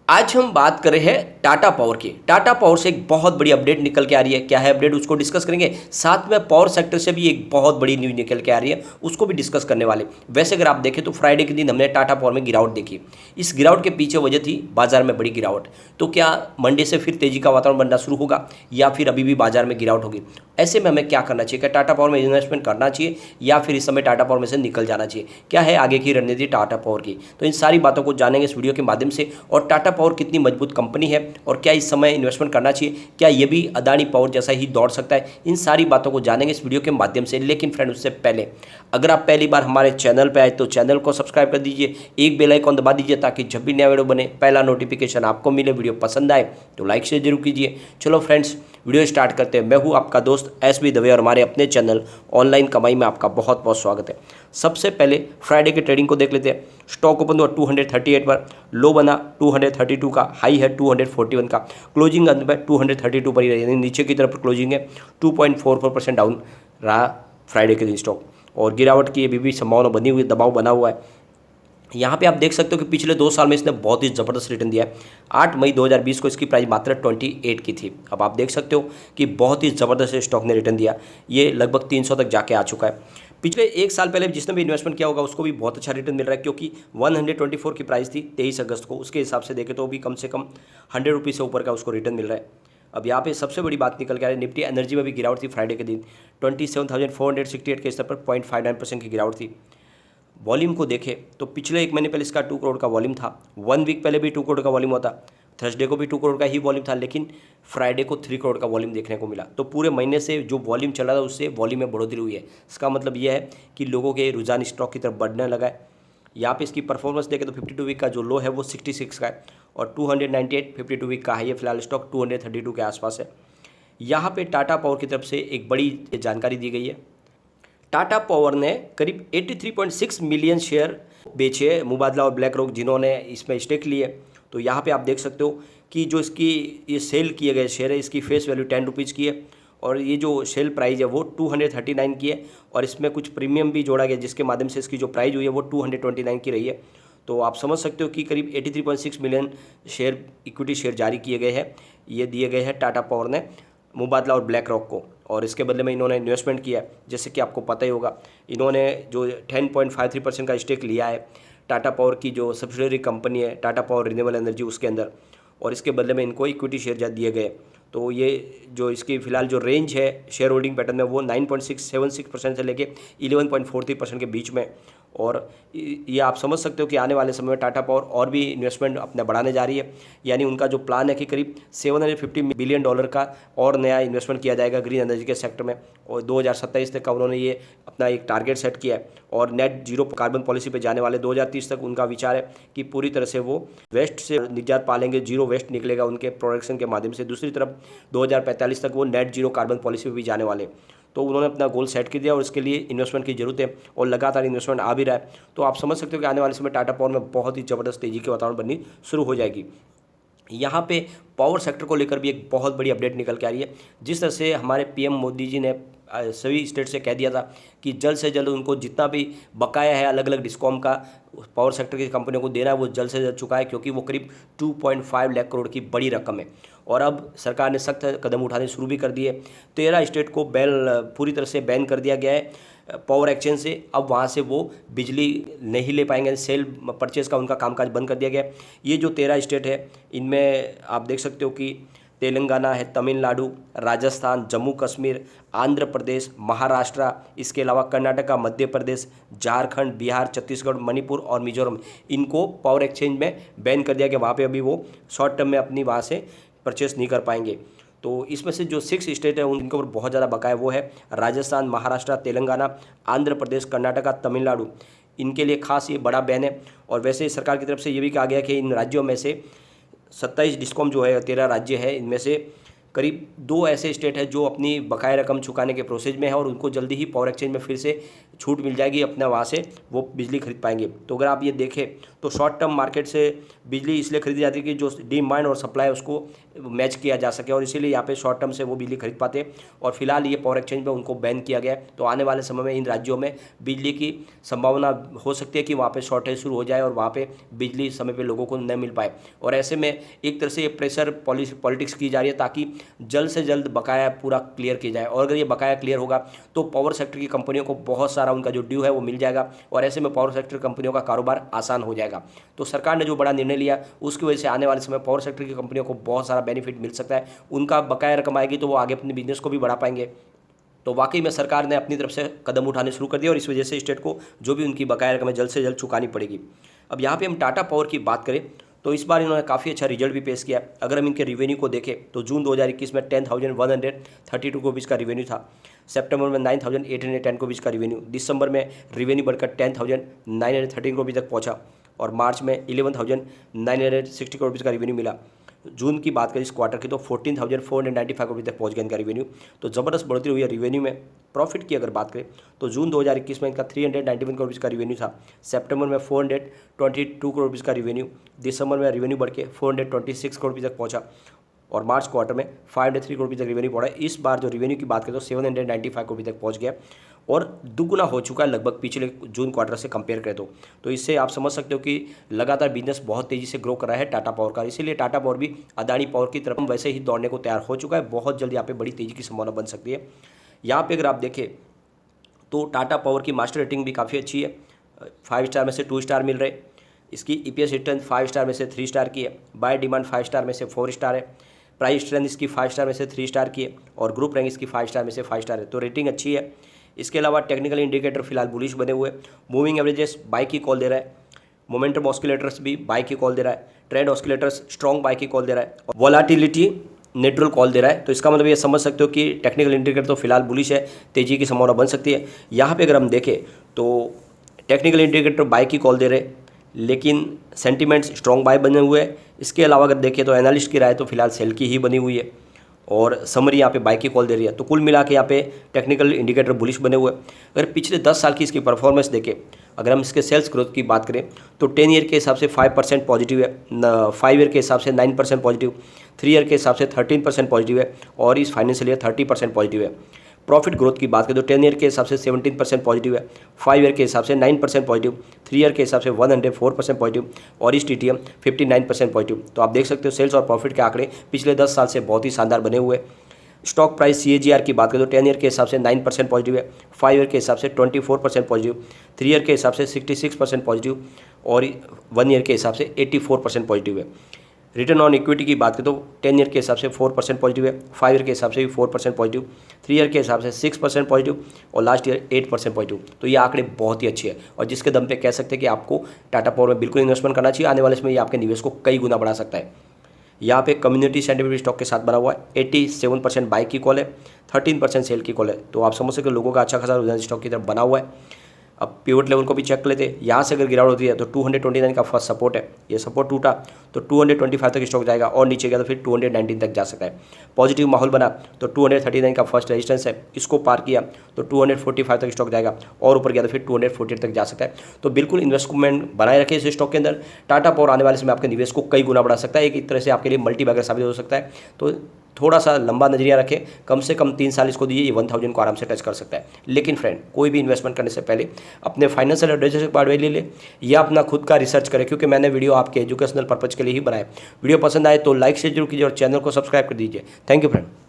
आज हम बात कर रहे हैं टाटा पावर की। टाटा पावर से एक बहुत बड़ी अपडेट निकल के आ रही है। क्या है अपडेट, उसको डिस्कस करेंगे। साथ में पावर सेक्टर से भी एक बहुत बड़ी न्यूज निकल के आ रही है, उसको भी डिस्कस करने वाले। वैसे अगर आप देखें तो फ्राइडे के दिन हमने टाटा पावर में गिरावट देखी। इस गिरावट के पीछे वजह थी बाजार में बड़ी गिरावट। तो क्या मंडे से फिर तेजी का वातावरण बनना शुरू होगा या फिर अभी भी बाजार में गिरावट होगी? ऐसे में हमें क्या करना चाहिए? क्या टाटा पावर में इन्वेस्टमेंट करना चाहिए या फिर इस समय टाटा पावर में से निकल जाना चाहिए? क्या है आगे की रणनीति टाटा पावर की? तो इन सारी बातों को जानेंगे इस वीडियो के माध्यम से। और टाटा पावर कितनी मजबूत कंपनी है और क्या इस समय इन्वेस्टमेंट करना चाहिए? क्या ये भी अदानी पावर जैसा ही दौड़ सकता है? इन सारी बातों को जानेंगे इस वीडियो के माध्यम से। लेकिन फ्रेंड, उससे पहले अगर आप पहली बार हमारे चैनल पर आए तो चैनल को सब्सक्राइब कर दीजिए, एक बेल आइकॉन दबा दीजिए ताकि जब भी नया वीडियो बने पहला नोटिफिकेशन आपको मिले। वीडियो पसंद आए तो लाइक शेयर जरूर कीजिए। चलो फ्रेंड्स, वीडियो स्टार्ट करते हैं। मैं हूं आपका दोस्त एसबी दवे और हमारे अपने चैनल ऑनलाइन कमाई में आपका बहुत बहुत स्वागत है। सबसे पहले फ्राइडे के ट्रेडिंग को देख लेते हैं। स्टॉक ओपन हुआ 238 पर, लो बना 232 का, हाई है 241 का, क्लोजिंग अंत में 232 पर ही रही, यानी नीचे की तरफ क्लोजिंग है। 2.44% डाउन रहा फ्राइडे के दिन स्टॉक। और गिरावट की अभी भी संभावना बनी हुई, दबाव बना हुआ है। यहाँ पे आप देख सकते हो कि पिछले 2 साल में इसने बहुत ही ज़बरदस्त रिटर्न दिया है। 8 मई 2020 को इसकी प्राइस मात्र 28 की थी। अब आप देख सकते हो कि बहुत ही ज़बरदस्त स्टॉक ने रिटर्न दिया। ये लगभग 300 तक जाके आ चुका है। पिछले 1 साल पहले जिसने भी इन्वेस्टमेंट किया होगा उसको भी बहुत अच्छा रिटर्न मिल रहा है, क्योंकि 124 की प्राइस थी 23 अगस्त को। उसके हिसाब से देखें तो भी कम से कम 100 रुपीज़ से ऊपर का उसको रिटर्न मिल रहा है। अब यहाँ पे सबसे बड़ी बात निकल के आ रही है, निफ्टी एनर्जी में भी गिरावट थी फ्राइडे के दिन। 27,468 के स्तर पर 0.59% की गिरावट थी। वॉल्यूम को देखें तो पिछले 1 महीने पहले इसका 2 करोड़ का वॉल्यूम था। 1 वीक पहले भी 2 करोड़ का वॉल्यूम होता। थर्सडे को भी 2 करोड़ का ही वॉल्यूम था, लेकिन फ्राइडे को 3 करोड़ का वॉल्यूम देखने को मिला। तो पूरे महीने से जो वॉल्यूम चला था उससे वॉल्यूम में बढ़ोतरी हुई है। इसका मतलब यह है कि लोगों के रुझान स्टॉक की तरफ बढ़ने लगा है। यहाँ पे इसकी परफॉर्मेंस देखें तो 52 वीक का जो लो है वो 66 का है और 298 52 वीक का हाई है। फिलहाल स्टॉक 232 के आसपास है। यहाँ पे टाटा पावर की तरफ से एक बड़ी जानकारी दी गई है। टाटा पावर ने करीब 83.6 मिलियन शेयर बेचे, मुबादला और ब्लैक रॉक जिन्होंने इसमें स्टेक लिए। तो यहाँ पे आप देख सकते हो कि जो इसकी ये सेल किए गए शेयर है, इसकी फेस वैल्यू 10 रुपीज़ की है और ये जो सेल प्राइस है वो 239 की है। और इसमें कुछ प्रीमियम भी जोड़ा गया जिसके माध्यम से इसकी जो प्राइस हुई है वो 229 की रही है। तो आप समझ सकते हो कि करीब 83.6 मिलियन शेयर, इक्विटी शेयर जारी किए गए हैं। ये दिए गए हैं टाटा पावर ने मुबादला और ब्लैक रॉक को, और इसके बदले में इन्होंने इन्वेस्टमेंट किया है। जैसे कि आपको पता ही होगा, इन्होंने जो 10.53% का स्टेक लिया है टाटा पावर की जो सब्सिडरी कंपनी है टाटा पावर रिन्यूएबल एनर्जी उसके अंदर, और इसके बदले में इनको इक्विटी शेयर दिए गए। तो ये जो इसकी फिलहाल जो रेंज है शेयर होल्डिंग पैटर्न में वो 9.676% से लेके 11.43% के बीच में। और ये आप समझ सकते हो कि आने वाले समय में टाटा पावर और भी इन्वेस्टमेंट अपना बढ़ाने जा रही है। यानी उनका जो प्लान है कि करीब $750 बिलियन का और नया इन्वेस्टमेंट किया जाएगा ग्रीन एनर्जी के सेक्टर में, और 2027 तक का उन्होंने ये अपना एक टारगेट सेट किया है। और नेट जीरो कार्बन पॉलिसी पे जाने वाले 2030 तक उनका विचार है कि पूरी तरह से वो वेस्ट से निजात पालेंगे, जीरो वेस्ट निकलेगा उनके प्रोडक्शन के माध्यम से। दूसरी तरफ 2045 तक वो नेट जीरो कार्बन पॉलिसी पे भी जाने वाले। तो उन्होंने अपना गोल सेट कर दिया और इसके लिए इन्वेस्टमेंट की जरूरत है और लगातार इन्वेस्टमेंट आ भी रहा है। तो आप समझ सकते हो कि आने वाले समय टाटा पावर में बहुत ही ज़बरदस्त तेजी के वातावरण बननी शुरू हो जाएगी। यहाँ पे पावर सेक्टर को लेकर भी एक बहुत बड़ी अपडेट निकल के आ रही है। जिस तरह से हमारे पीएम मोदी जी ने सभी स्टेट से कह दिया था कि जल्द से जल्द उनको जितना भी बकाया है अलग अलग डिस्कॉम का पावर सेक्टर की कंपनियों को देना है वो जल्द से जल्द चुका है, क्योंकि वो करीब 2.5 लाख करोड़ की बड़ी रकम है। और अब सरकार ने सख्त कदम उठाने शुरू भी कर दिए। 13 स्टेट को पूरी तरह से बैन कर दिया गया है पावर एक्सचेंज से। अब वहाँ से वो बिजली नहीं ले पाएंगे, सेल परचेज का उनका कामकाज बंद कर दिया गया है। ये जो 13 स्टेट है इनमें आप देख सकते हो कि तेलंगाना है, तमिलनाडु, राजस्थान, जम्मू कश्मीर, आंध्र प्रदेश, महाराष्ट्र, इसके अलावा कर्नाटका, मध्य प्रदेश, झारखंड, बिहार, छत्तीसगढ़, मणिपुर और मिजोरम, इनको पावर एक्सचेंज में बैन कर दिया गया। वहाँ पे अभी वो शॉर्ट टर्म में अपनी वहाँ से परचेस नहीं कर पाएंगे। तो इसमें से जो 6 स्टेट है उनके ऊपर बहुत ज़्यादा बकाया वो है राजस्थान, महाराष्ट्र, तेलंगाना, आंध्र प्रदेश, कर्नाटका, तमिलनाडु। इनके लिए खास ये बड़ा बैन है। और वैसे सरकार की तरफ से ये भी कहा गया कि इन राज्यों में से 27 डिस्कॉम जो है 13 राज्य है, इनमें से करीब 2 ऐसे स्टेट हैं जो अपनी बकाया रकम चुकाने के प्रोसेस में है और उनको जल्दी ही पावर एक्सचेंज में फिर से छूट मिल जाएगी, अपना वहाँ से वो बिजली खरीद पाएंगे। तो अगर आप ये देखें तो शॉर्ट टर्म मार्केट से बिजली इसलिए खरीदी जाती है कि जो डिमांड और सप्लाई उसको मैच किया जा सके, और इसीलिए यहाँ पे शॉर्ट टर्म से वो बिजली खरीद पाते हैं। और फिलहाल ये पावर एक्सचेंज में उनको बैन किया गया है। तो आने वाले समय में इन राज्यों में बिजली की संभावना हो सकती है कि वहाँ पे शॉर्टेज शुरू हो जाए और वहाँ पे बिजली समय पे लोगों को न मिल पाए। और ऐसे में एक तरह से ये प्रेशर पॉलिटिक्स की जा रही है ताकि जल्द से जल्द बकाया पूरा क्लियर किया जाए। और अगर ये बकाया क्लियर होगा तो पावर सेक्टर की कंपनियों को बहुत सारा उनका जो ड्यू है वो मिल जाएगा, और ऐसे में पावर सेक्टर कंपनियों का कारोबार आसान हो जाएगा। तो सरकार ने जो बड़ा निर्णय लिया उसकी वजह से आने वाले समय पावर सेक्टर की कंपनियों को बहुत सारा बेनिफिट मिल सकता है। उनका बकाया रकम आएगी तो वो आगे अपने बिजनेस को भी बढ़ा पाएंगे। तो वाकई में सरकार ने अपनी तरफ से कदम उठाने शुरू कर दिए और इस वजह से स्टेट को जो भी उनकी बकाया रकम है जल्द से जल्द चुकानी पड़ेगी। अब यहाँ पे हम टाटा पावर की बात करें तो इस बार इन्होंने काफ़ी अच्छा रिजल्ट भी पेश किया। अगर हम इनके रिवेन्यू को देखें तो जून 2021 में 10,132 करोड़ का रिवेन्यू था। सितंबर में 9,810 करोड़ का रिवेन्यू, दिसंबर में रिवेन्यू बढ़कर 10,913 करोड़ तक पहुंचा और मार्च में 11,960 करोड़ का रिवेन्यू मिला। जून की बात करें इस क्वार्टर की तो 14,495 करोड़ तक पहुंच गया इनका रिवेन्यू। तो ज़बरदस्त बढ़ोतरी हुई है रिवेन्यू में। प्रॉफिट की अगर बात करें तो जून 2021 में इनका 391 करोड़ का रिवेन्यू था। सितंबर में 422 करोड़ का रिवेन्यू, दिसंबर में रिवेन्यू बढ़ के 426 करोड़ तक पहुंचा और मार्च क्वार्टर में 503 करोड़ तक रिवेन्यू बढ़ा। इस बार जो रिवेन्यू की बात करें तो 795 करोड़ तक पहुंच गया और दुगुना हो चुका है लगभग पिछले जून क्वार्टर से कंपेयर करें तो इससे आप समझ सकते हो कि लगातार बिजनेस बहुत तेज़ी से ग्रो कर रहा है टाटा पावर का। इसीलिए टाटा पावर भी अदानी पावर की तरफ वैसे ही दौड़ने को तैयार हो चुका है। बहुत जल्द यहाँ पे बड़ी तेज़ी की संभावना बन सकती है। यहाँ पे अगर आप देखें तो टाटा पावर की मास्टर रेटिंग भी काफ़ी अच्छी है। 5 स्टार में से 2 स्टार मिल रहे। इसकी EPS रिटर्न 5 स्टार में से 3 स्टार की है। बाय डिमांड 5 स्टार में से 4 स्टार है। प्राइस स्ट्रेंथ इसकी 5 स्टार में से 3 स्टार की है और ग्रुप रैंक इसकी 5 स्टार में से 5 स्टार है। तो रेटिंग अच्छी है। इसके अलावा टेक्निकल इंडिकेटर फिलहाल बुलिश बने हुए। मूविंग एवरेजेस बाय की कॉल दे रहा है। मोमेंटम ऑस्किलेटर्स भी बाय की कॉल दे रहा है। ट्रेंड ऑस्किलेटर्स स्ट्रॉन्ग बाय की कॉल दे रहा है और वोलाटिलिटी न्यूट्रल कॉल दे रहा है। तो इसका मतलब ये समझ सकते हो कि टेक्निकल इंडिकेटर तो फिलहाल बुलिश है, तेजी की संभावना बन सकती है। यहाँ पे अगर हम देखें तो टेक्निकल इंडिकेटर बाय की कॉल दे रहे लेकिन सेंटीमेंट्स स्ट्रॉन्ग बाय बने हुए हैं। इसके अलावा अगर देखें तो एनालिस्ट की राय तो फिलहाल सेल की ही बनी हुई है और समरी यहाँ पे बाय की कॉल दे रही है। तो कुल मिला के यहाँ पे टेक्निकल इंडिकेटर बुलिश बने हुए। अगर पिछले 10 साल की इसकी परफॉर्मेंस देखें, अगर हम इसके सेल्स ग्रोथ की बात करें तो 10 ईयर के हिसाब से 5% पॉजिटिव है, 5 ईयर के हिसाब से 9% पॉजिटिव, 3 ईयर के हिसाब से 13% पॉजिटिव है और इस फाइनेंशियल ईयर 30% पॉजिटिव है। प्रॉफिट ग्रोथ की बात करें तो 10 ईयर के हिसाब से 17% पॉजिटिव है, 5 ईयर के हिसाब से 9% पॉजिटिव, 3 ईयर के हिसाब से 104% पॉजिटिव और इस TTM 59% पॉजिटिव। तो आप देख सकते हो सेल्स और प्रॉफिट के आंकड़े पिछले 10 साल से बहुत ही शानदार बने हुए। स्टॉक प्राइस CAGR की बात करें तो 10 ईयर के हिसाब से 9% पॉजिटिव है, 5 ईयर के हिसाब से 24% पॉजिटिव, 3 ईयर के हिसाब से 66% पॉजिटिव और 1 ईयर के हिसाब से 84% पॉजिटिव है। रिटर्न ऑन इक्विटी की बात करें तो 10 ईयर के हिसाब से 4% पॉजिटिव है, 5 ईयर के हिसाब से भी 4% पॉजिटिव, 3 ईयर के हिसाब से 6% पॉजिटिव और लास्ट ईयर 8% पॉजिटिव। तो ये आंकड़े बहुत ही अच्छे हैं और जिसके दम पे कह सकते हैं कि आपको टाटा पावर में बिल्कुल इन्वेस्टमेंट करना चाहिए। आने वाले समय ये आपके निवेश को कई गुना बढ़ा सकता है। यहाँ पे कम्युनिटी सेंटिमेंट स्टॉक के साथ बना हुआ है। 87% बाई की कॉल है, 13% सेल की कॉल है। तो आप समझ सकते हो लोगों का अच्छा खासा रुझान स्टॉक की तरफ बना हुआ है। अब पिवट लेवल को भी चेक कर लेते हैं। यहाँ से अगर गिरावट होती है तो 229 का फर्स्ट सपोर्ट है, ये सपोर्ट टूटा तो 225 तक स्टॉक जाएगा और नीचे गया तो फिर 219 तक जा सकता है। पॉजिटिव माहौल बना तो 239 का फर्स्ट रेजिस्टेंस है, इसको पार किया तो 245 तक स्टॉक जाएगा और ऊपर गया तो फिर 248 तक जा सकता है। तो बिल्कुल इन्वेस्टमेंट बनाए रखें इस स्टॉक के अंदर। टाटा पावर आने वाले समय आपके निवेश को कई गुना बढ़ा सकता है, एक तरह से आपके लिए मल्टी बैगर साबित हो सकता है। तो थोड़ा सा लंबा नजरिया रखें, कम से कम 3 साल इसको दीजिए, ये 1000 को आराम से टच कर सकता है। लेकिन फ्रेंड, कोई भी इन्वेस्टमेंट करने से पहले अपने फाइनेंशियल एडवाइजर से एडवाइस ले ले या अपना खुद का रिसर्च करें, क्योंकि मैंने वीडियो आपके एजुकेशनल पर्पज के लिए ही बनाया। वीडियो पसंद आए तो लाइक शेयर जरूर कीजिए और चैनल को सब्सक्राइब कर दीजिए। Thank you friend.